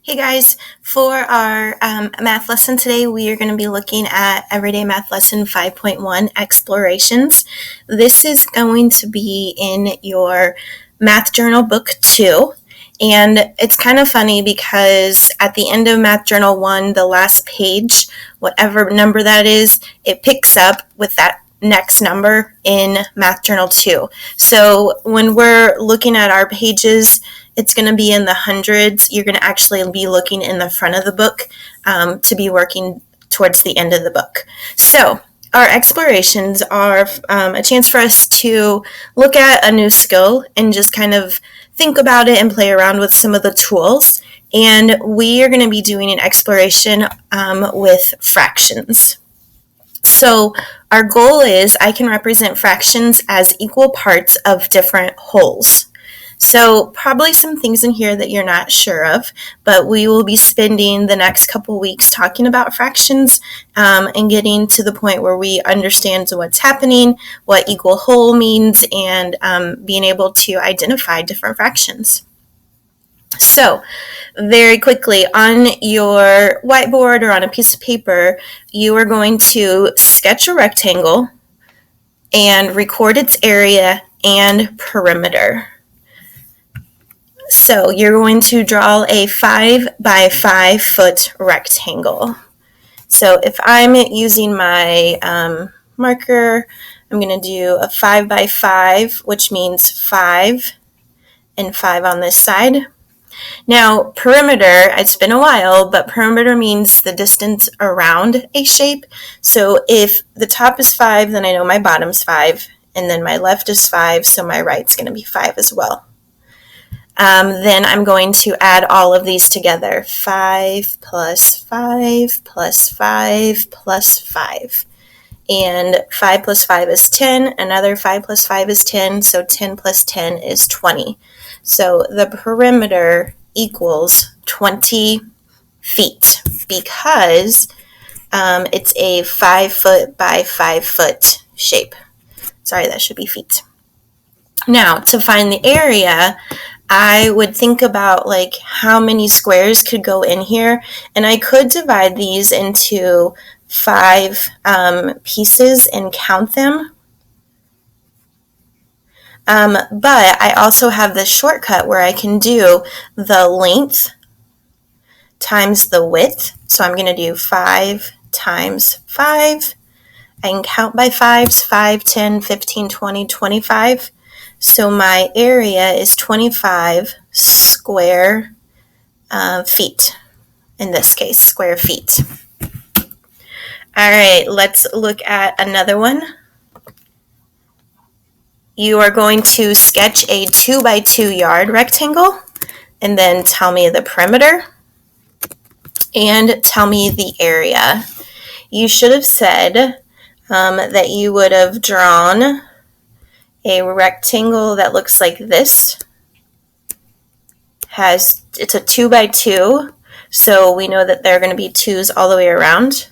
Hey guys, for our math lesson today, we are going to be looking at Everyday Math Lesson 5.1 Explorations. This is going to be in your Math Journal Book 2, and it's kind of funny because at the end of Math Journal 1, the last page, whatever number that is, it picks up with that next number in Math Journal 2. So when we're looking at our pages, it's going to be in the hundreds. You're going to actually be looking in the front of the book to be working towards the end of the book. So our explorations are a chance for us to look at a new skill and just kind of think about it and play around with some of the tools. And we are going to be doing an exploration with fractions. So our goal is I can represent fractions as equal parts of different wholes. So probably some things in here that you're not sure of, but we will be spending the next couple weeks talking about fractions and getting to the point where we understand what's happening, what equal whole means, and being able to identify different fractions. So very quickly, on your whiteboard or on a piece of paper, you are going to sketch a rectangle and record its area and perimeter. So you're going to draw a 5 by 5 foot rectangle. So if I'm using my marker, I'm going to do a 5 by 5, which means 5 and 5 on this side. Now, perimeter, it's been a while, but perimeter means the distance around a shape. So if the top is 5, then I know my bottom's 5, and then my left is 5, so my right's going to be 5 as well. Then I'm going to add all of these together. 5 plus 5 plus 5 plus 5. And 5 plus 5 is 10. Another 5 plus 5 is 10. So 10 plus 10 is 20. So the perimeter equals 20 feet because it's a 5 foot by 5 foot shape. Sorry, that should be feet. Now, to find the area, I would think about like how many squares could go in here, and I could divide these into 5 pieces and count them. But I also have this shortcut where I can do the length times the width. So I'm going to do 5 times 5. I can count by 5s, 5, 10, 15, 20, 25. So my area is 25 square feet, in this case, square feet. All right, let's look at another one. You are going to sketch a 2 by 2 yard rectangle and then tell me the perimeter and tell me the area. You should have said that you would have drawn a rectangle that looks like this. It's a 2 by 2, so we know that there are going to be 2's all the way around.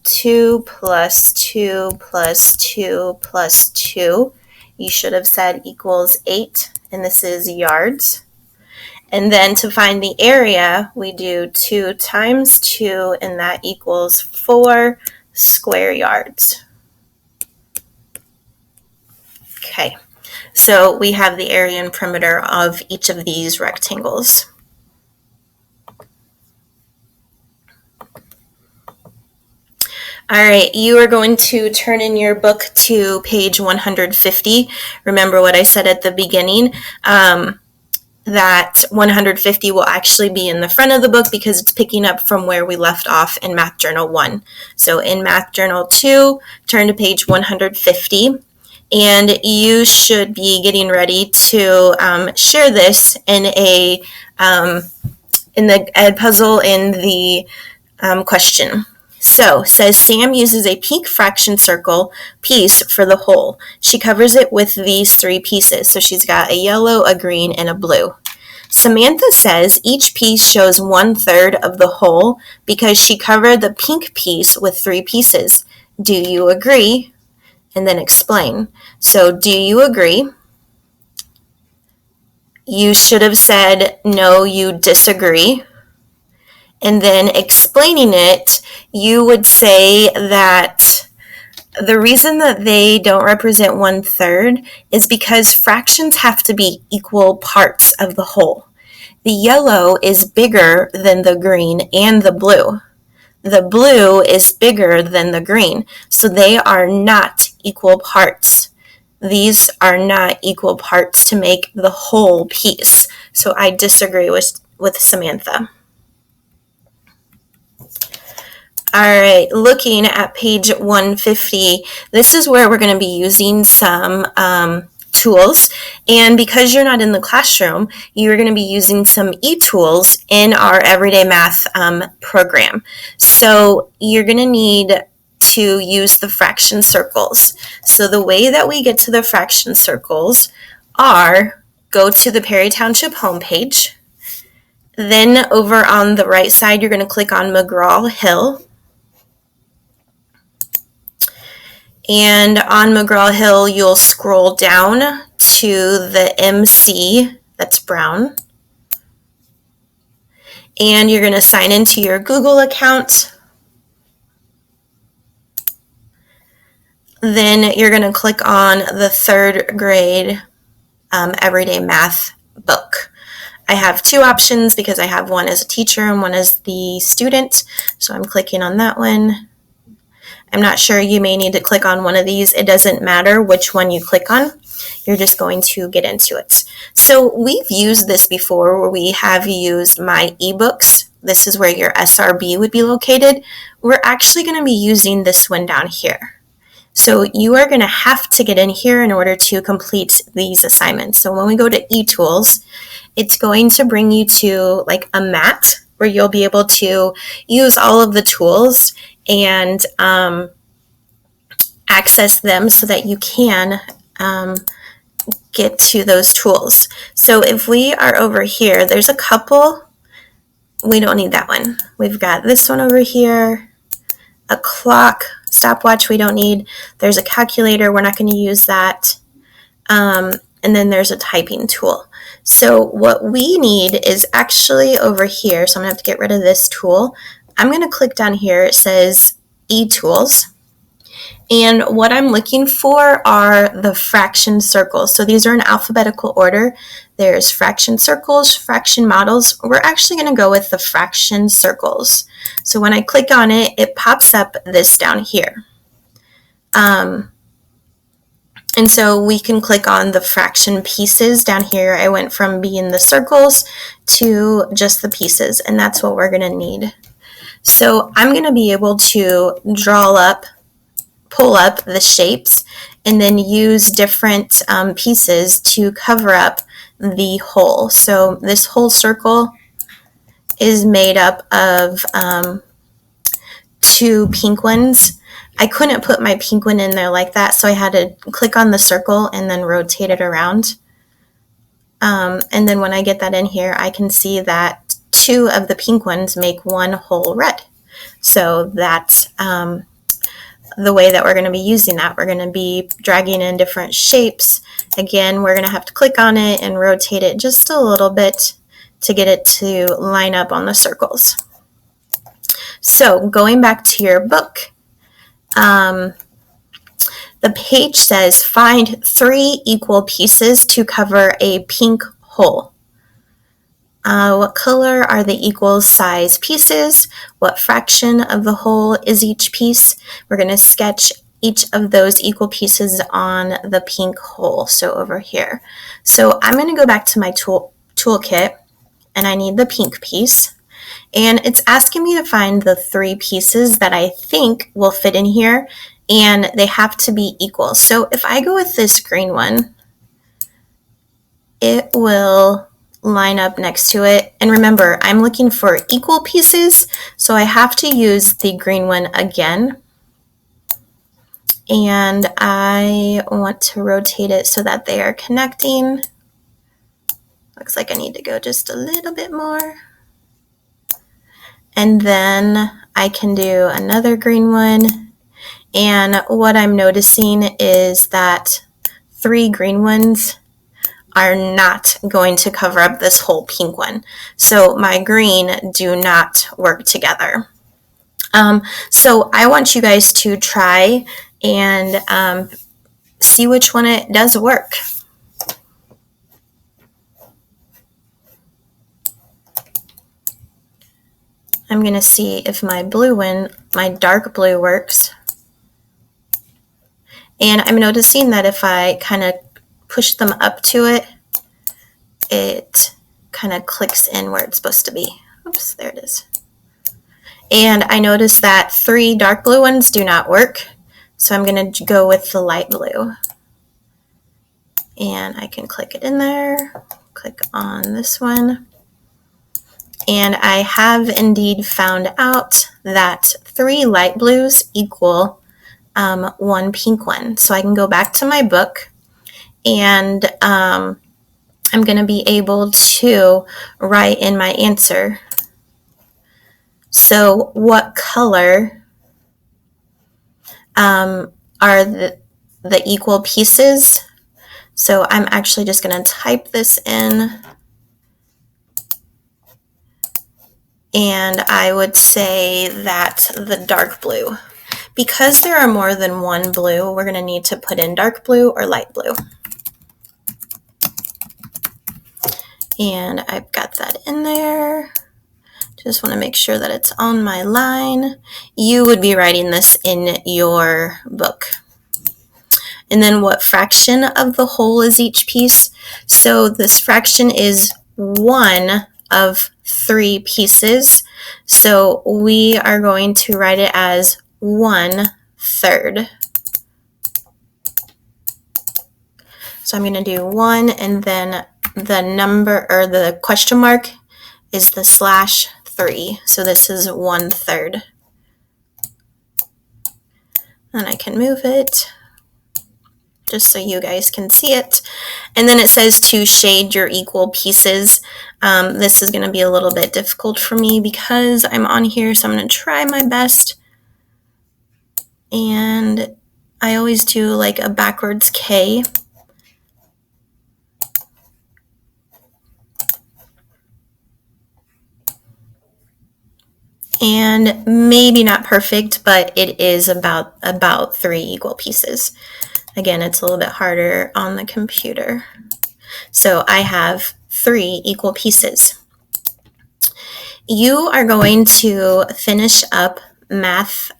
2 plus 2 plus 2 plus 2. You should have said equals 8, and this is yards. And then to find the area, we do 2 times 2, and that equals 4 square yards. Okay, so we have the area and perimeter of each of these rectangles. All right, you are going to turn in your book to page 150. Remember what I said at the beginning, that 150 will actually be in the front of the book because it's picking up from where we left off in Math Journal 1. So in Math Journal 2, turn to page 150. And you should be getting ready to share this in the EdPuzzle in the question. So, says Sam uses a pink fraction circle piece for the whole. She covers it with these 3 pieces. So she's got a yellow, a green, and a blue. Samantha says each piece shows 1/3 of the whole because she covered the pink piece with 3 pieces. Do you agree? And then explain. So, do you agree? You should have said, no, you disagree. and then explaining it, you would say that the reason that they don't represent 1/3 is because fractions have to be equal parts of the whole. The yellow is bigger than the green and the blue. The blue is bigger than the green, so they are not equal parts. These are not equal parts to make the whole piece. So I disagree with Samantha. All right, looking at page 150, this is where we're going to be using some tools. And because you're not in the classroom, you're going to be using some e-tools in our Everyday Math program. So you're going to need to use the fraction circles. So the way that we get to the fraction circles are go to the Perry Township homepage. Then over on the right side, you're going to click on McGraw-Hill. And on McGraw-Hill, you'll scroll down to the MC, that's brown. And you're going to sign into your Google account. Then you're going to click on the 3rd grade Everyday Math book. I have two options because I have one as a teacher and one as the student. So I'm clicking on that one. I'm not sure, you may need to click on one of these. It doesn't matter which one you click on. You're just going to get into it. So we've used this before where we have used my ebooks. This is where your SRB would be located. We're actually going to be using this one down here. So you are going to have to get in here in order to complete these assignments. So when we go to eTools, it's going to bring you to like a mat where you'll be able to use all of the tools and access them so that you can get to those tools. So if we are over here, there's a couple, we don't need that one. We've got this one over here, a clock, stopwatch we don't need. There's a calculator, we're not going to use that. And then there's a typing tool. So what we need is actually over here, so I'm going to have to get rid of this tool. I'm going to click down here, it says eTools. And what I'm looking for are the fraction circles. So these are in alphabetical order. There's fraction circles, fraction models. We're actually going to go with the fraction circles. So when I click on it, it pops up this down here. And so we can click on the fraction pieces down here. I went from being the circles to just the pieces, and that's what we're going to need. So I'm going to be able to pull up the shapes and then use different pieces to cover up the whole. So this whole circle is made up of 2 pink ones. I couldn't put my pink one in there like that, so I had to click on the circle and then rotate it around. And then when I get that in here, I can see that 2 of the pink ones make one whole red. So that's the way that we're going to be using that. We're going to be dragging in different shapes. Again, we're going to have to click on it and rotate it just a little bit to get it to line up on the circles. So going back to your book, the page says find 3 equal pieces to cover a pink hole. What color are the equal size pieces? What fraction of the whole is each piece? We're going to sketch each of those equal pieces on the pink hole, so over here. So I'm going to go back to my toolkit, and I need the pink piece. And it's asking me to find the 3 pieces that I think will fit in here, and they have to be equal. So if I go with this green one, it will line up next to it. And remember, I'm looking for equal pieces, so I have to use the green one again. And I want to rotate it so that they are connecting. Looks like I need to go just a little bit more. And then I can do another green one. And what I'm noticing is that 3 green ones are not going to cover up this whole pink one. So my green do not work together. So I want you guys to try and see which one it does work. I'm going to see if my blue one, my dark blue, works. And I'm noticing that if I kind of push them up to it, it kind of clicks in where it's supposed to be. Oops, there it is. And I notice that 3 dark blue ones do not work. So I'm going to go with the light blue. And I can click it in there, click on this one. And I have indeed found out that 3 light blues equal 1 pink one. So I can go back to my book and I'm going to be able to write in my answer. So what color are the equal pieces? So I'm actually just going to type this in. And I would say that the dark blue. Because there are more than one blue, we're going to need to put in dark blue or light blue. And I've got that in there. Just want to make sure that it's on my line. You would be writing this in your book. And then what fraction of the whole is each piece? So this fraction is 1 of 3 pieces. So we are going to write it as 1/3. So I'm going to do 1 and then the number or the question mark is the /3. So this is 1/3. And I can move it just so you guys can see it. And then it says to shade your equal pieces. This is going to be a little bit difficult for me because I'm on here, so I'm going to try my best. And I always do like a backwards K. And maybe not perfect, but it is about 3 equal pieces. Again, it's a little bit harder on the computer. So I have 3 equal pieces. You are going to finish up Math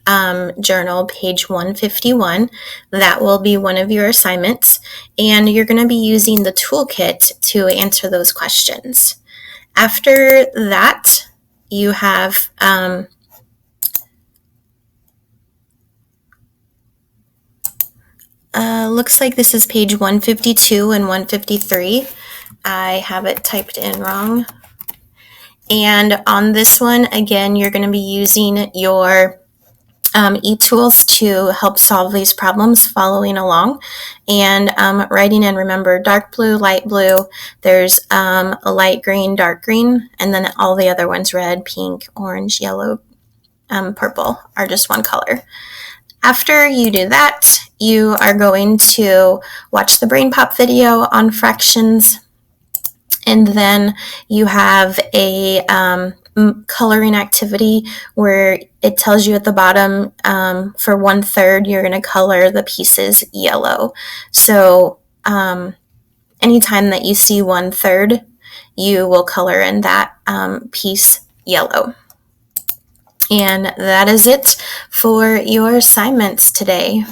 Journal, page 151. That will be one of your assignments, and you're going to be using the toolkit to answer those questions. After that, you have looks like this is page 152 and 153. I have it typed in wrong. And on this one, again, you're going to be using your e-tools to help solve these problems, following along and writing in. Remember, dark blue, light blue, there's a light green, dark green, and then all the other ones, red, pink, orange, yellow, purple, are just one color. After you do that, you are going to watch the Brain Pop video on fractions, and then you have a coloring activity where it tells you at the bottom for 1/3 you're going to color the pieces yellow. So anytime that you see 1/3, you will color in that piece yellow. And that is it for your assignments today.